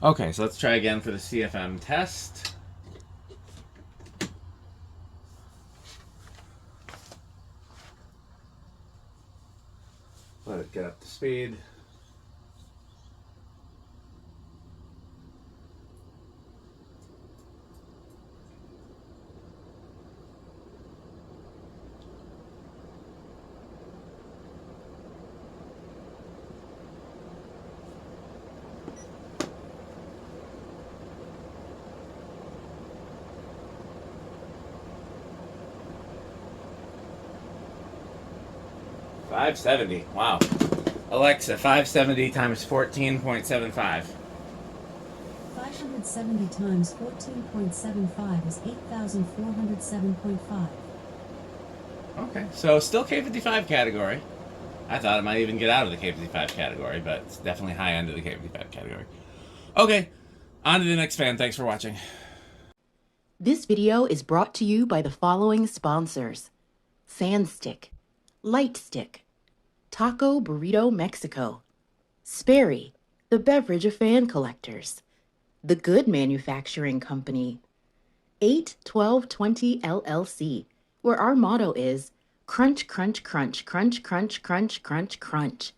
Okay, so let's try again for the CFM test. Let it get up to speed. $570. Wow. Alexa, 570 times 14.75. 570 times 14.75 is 8,407.5. Okay, so still K55 category. I thought it might even get out of the K55 category, but it's definitely high end of the K55 category. Okay, on to the next fan. Thanks for watching. This video is brought to you by the following sponsors: Sandstick, Lightstick, Taco Burrito Mexico, Sperry, the beverage of fan collectors, The Good Manufacturing Company, 81220 LLC, where our motto is crunch, crunch, crunch, crunch, crunch, crunch, crunch, crunch.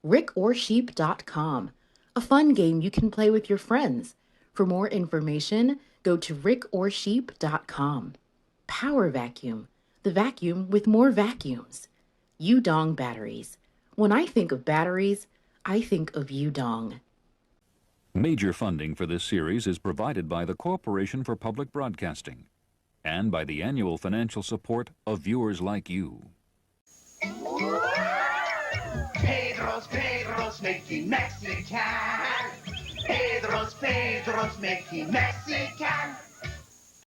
rickorsheep.com, a fun game you can play with your friends. For more information, go to rickorsheep.com. Power Vacuum, the vacuum with more vacuums. Udong Batteries. When I think of batteries, I think of Udong. Major funding for this series is provided by the Corporation for Public Broadcasting and by the annual financial support of viewers like you. Pedro's making Mexican. Pedro's making Mexican.